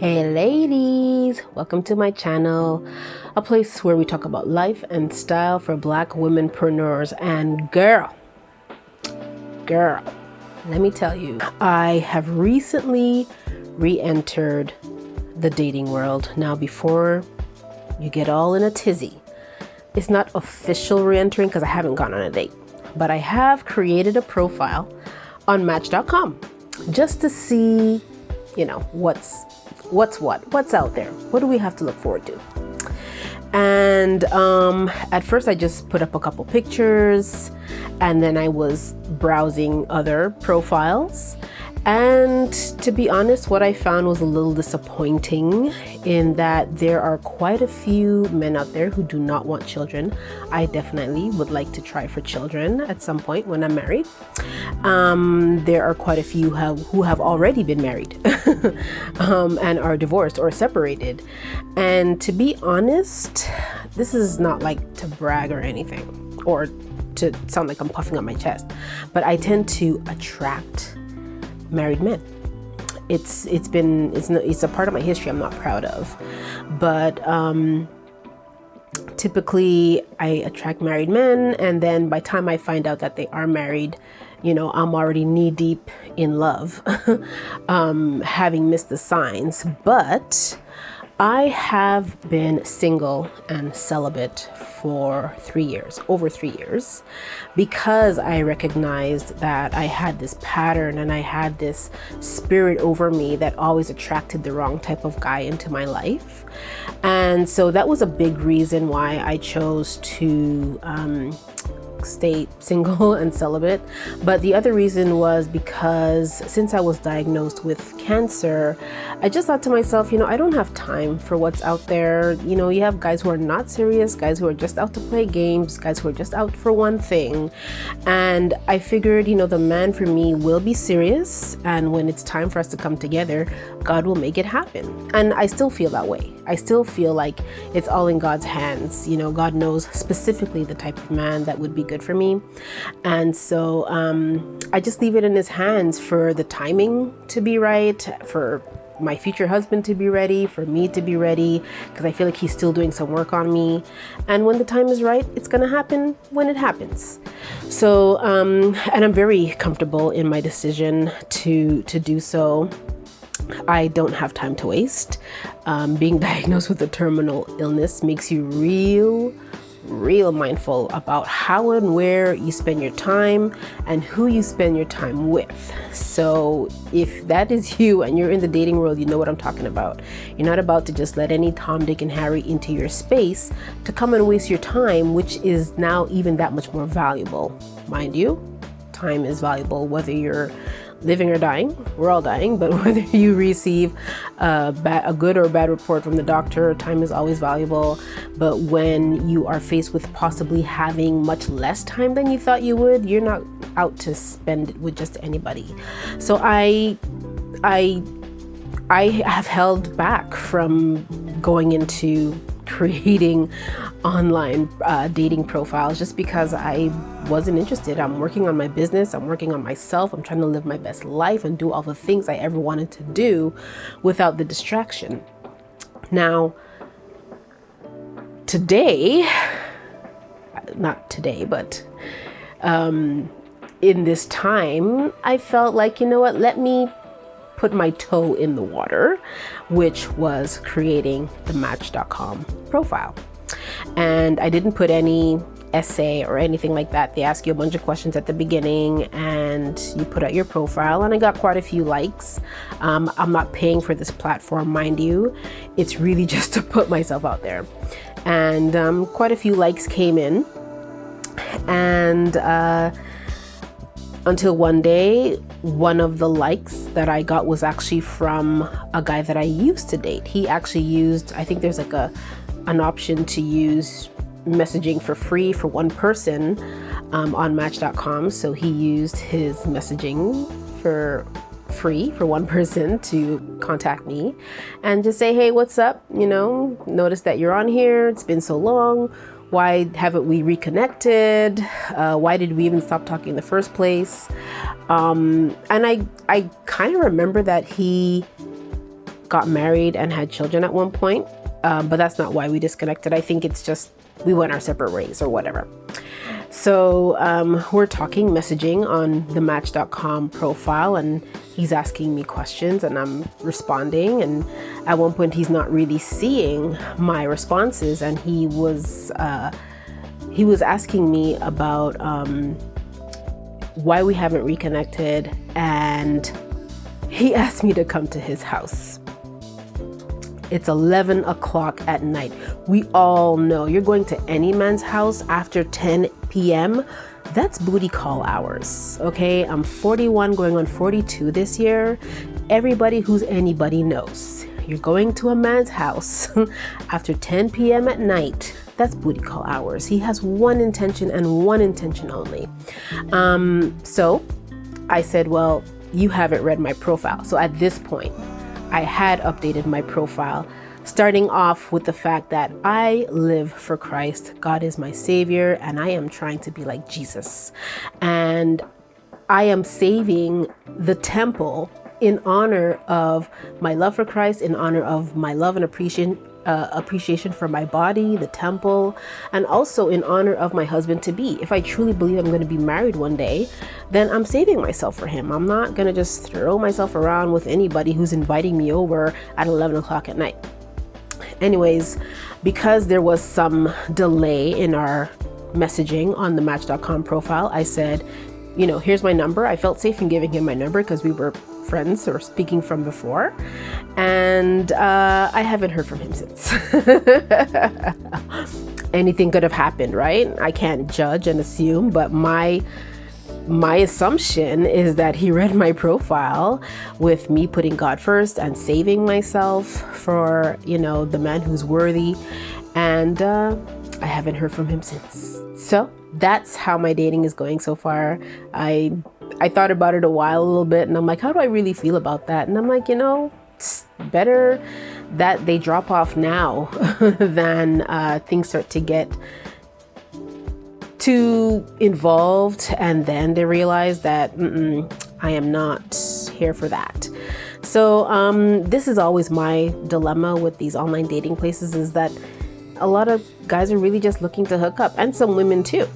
Hey ladies, welcome to my channel, a place where we talk about life and style for Black womenpreneurs. And girl, let me tell you, I have recently re-entered the dating world. Now, before you get all in a tizzy, it's not official re-entering because I haven't gone on a date, but I have created a profile on Match.com just to see, what's out there. What do we have to look forward to? And at first I just put up a couple pictures, and then I was browsing other profiles. And to be honest, what I found was a little disappointing in that there are quite a few men out there who do not want children. I definitely would like to try for children at some point when I'm married. There are quite a few who have already been married and are divorced or separated. And to be honest, this is not like to brag or anything or to sound like I'm puffing up my chest, but I tend to attract married men. It's a part of my history I'm not proud of, but typically I attract married men, and then by the time I find out that they are married, I'm already knee deep in love, having missed the signs. But I have been single and celibate for over 3 years, because I recognized that I had this pattern and I had this spirit over me that always attracted the wrong type of guy into my life. And so that was a big reason why I chose to stay single and celibate. But the other reason was because since I was diagnosed with cancer, I just thought to myself, I don't have time for what's out there. You have guys who are not serious, guys who are just out to play games, guys who are just out for one thing. And I figured, the man for me will be serious, and when it's time for us to come together, God will make it happen. And I still feel that way. I still feel like it's all in God's hands. God knows specifically the type of man that would be good for me. And so I just leave it in his hands for the timing to be right, for my future husband to be ready, for me to be ready, because I feel like he's still doing some work on me. And when the time is right, it's going to happen when it happens. So, and I'm very comfortable in my decision to do so. I don't have time to waste. Being diagnosed with a terminal illness makes you real mindful about how and where you spend your time and who you spend your time with. So if that is you and you're in the dating world, you know what I'm talking about. You're not about to just let any Tom, Dick, and Harry into your space to come and waste your time, which is now even that much more valuable. Mind you, time is valuable whether you're living or dying. We're all dying, but whether you receive a good or bad report from the doctor, time is always valuable. But when you are faced with possibly having much less time than you thought you would, you're not out to spend it with just anybody. So I have held back from going into creating online dating profiles just because I wasn't interested. I'm working on my business. I'm working on myself. I'm trying to live my best life and do all the things I ever wanted to do without the distraction. Now, not today, but in this time, I felt like, let me put my toe in the water, which was creating the Match.com profile. And I didn't put any essay or anything like that. They ask you a bunch of questions at the beginning and you put out your profile, and I got quite a few likes. I'm not paying for this platform, mind you. It's really just to put myself out there. And quite a few likes came in. And until one day, one of the likes that I got was actually from a guy that I used to date. He actually used, I think there's like an option to use messaging for free for one person on Match.com. So he used his messaging for free for one person to contact me and just say, hey, what's up? Notice that you're on here. It's been so long. Why haven't we reconnected? Why did we even stop talking in the first place? And I kind of remember that he got married and had children at one point, but that's not why we disconnected. I think it's just we went our separate ways or whatever. So we're talking, messaging on the Match.com profile, and he's asking me questions and I'm responding. And at one point he's not really seeing my responses, and he was asking me about why we haven't reconnected, and he asked me to come to his house. It's 11 o'clock at night. We all know you're going to any man's house after 10 p.m. That's booty call hours, okay? I'm 41 going on 42 this year. Everybody who's anybody knows. You're going to a man's house after 10 p.m. at night. That's booty call hours. He has one intention and one intention only. So I said, well, you haven't read my profile. So at this point, I had updated my profile, starting off with the fact that I live for Christ. God is my Savior, and I am trying to be like Jesus. And I am saving the temple in honor of my love for Christ, in honor of my love and appreciation for my body, the temple, and also in honor of my husband-to-be. If I truly believe I'm going to be married one day, then I'm saving myself for him. I'm not going to just throw myself around with anybody who's inviting me over at 11 o'clock at night. Anyways, because there was some delay in our messaging on the Match.com profile, I said, here's my number. I felt safe in giving him my number because we were friends or speaking from before, and I haven't heard from him since. Anything could have happened, right? I can't judge and assume, but my assumption is that he read my profile with me putting God first and saving myself for the man who's worthy, and I haven't heard from him since. So that's how my dating is going so far. I thought about it a little bit, and I'm like, how do I really feel about that? And I'm like, it's better that they drop off now than things start to get too involved and then they realize that I am not here for that. So this is always my dilemma with these online dating places, is that a lot of guys are really just looking to hook up, and some women too.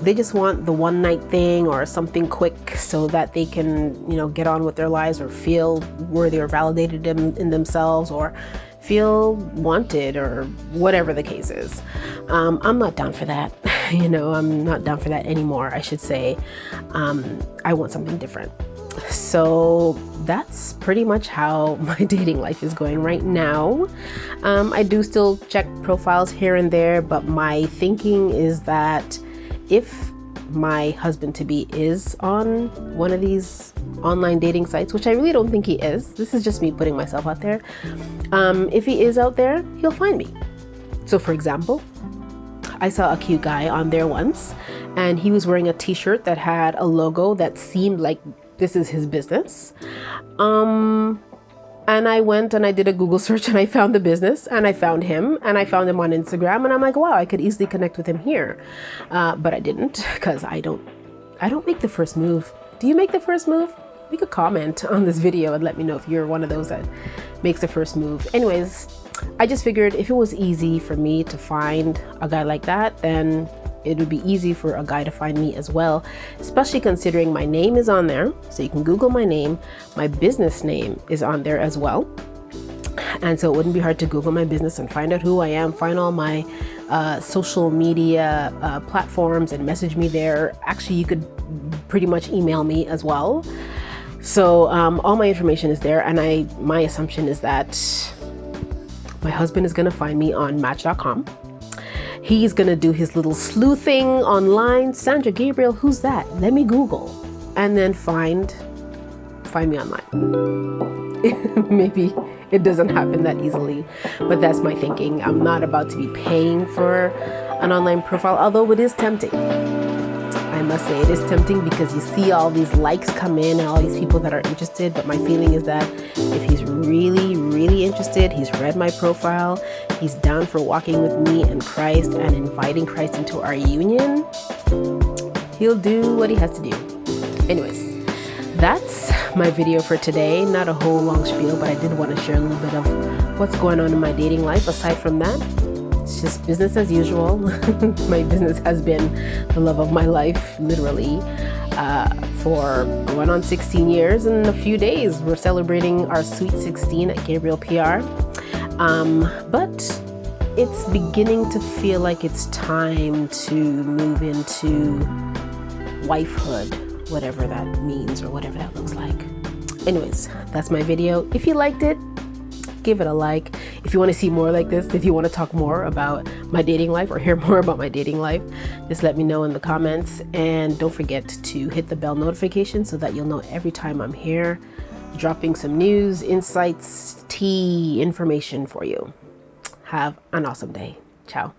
They just want the one night thing or something quick so that they can, get on with their lives or feel worthy or validated in themselves or feel wanted or whatever the case is. I'm not down for that. I'm not down for that anymore, I should say. I want something different. So that's pretty much how my dating life is going right now. I do still check profiles here and there, but my thinking is that if my husband-to-be is on one of these online dating sites, which I really don't think he is, this is just me putting myself out there. If he is out there, he'll find me. So for example, I saw a cute guy on there once, and he was wearing a t-shirt that had a logo that seemed like this is his business. And I went and I did a Google search and I found the business and I found him and I found him on Instagram, and I'm like, wow, I could easily connect with him here. But I didn't, because I don't make the first move. Do you make the first move? Leave a comment on this video and let me know if you're one of those that makes the first move. Anyways, I just figured if it was easy for me to find a guy like that, then it would be easy for a guy to find me as well, especially considering my name is on there. So you can Google my name. My business name is on there as well. And so it wouldn't be hard to Google my business and find out who I am, find all my social media platforms and message me there. Actually, you could pretty much email me as well. So all my information is there. And my assumption is that my husband is going to find me on Match.com. He's gonna do his little sleuthing online. Sandra Gabriel, who's that? Let me Google, and then find me online. Maybe it doesn't happen that easily, but that's my thinking. I'm not about to be paying for an online profile, although it is tempting. I must say it is tempting because you see all these likes come in and all these people that are interested, but my feeling is that if he's really, really interested, he's read my profile, he's down for walking with me and Christ and inviting Christ into our union, he'll do what he has to do. Anyways, that's my video for today. Not a whole long spiel, but I did want to share a little bit of what's going on in my dating life. Aside from that, it's just business as usual. My business has been the love of my life, literally, for going on 16 years. In a few days, we're celebrating our sweet 16 at Gabriel PR. But it's beginning to feel like it's time to move into wifehood, whatever that means or whatever that looks like. Anyways, that's my video. If you liked it, give it a like. If you want to see more like this, if you want to talk more about my dating life or hear more about my dating life, just let me know in the comments. And don't forget to hit the bell notification so that you'll know every time I'm here dropping some news, insights, tea, information for you. Have an awesome day. Ciao.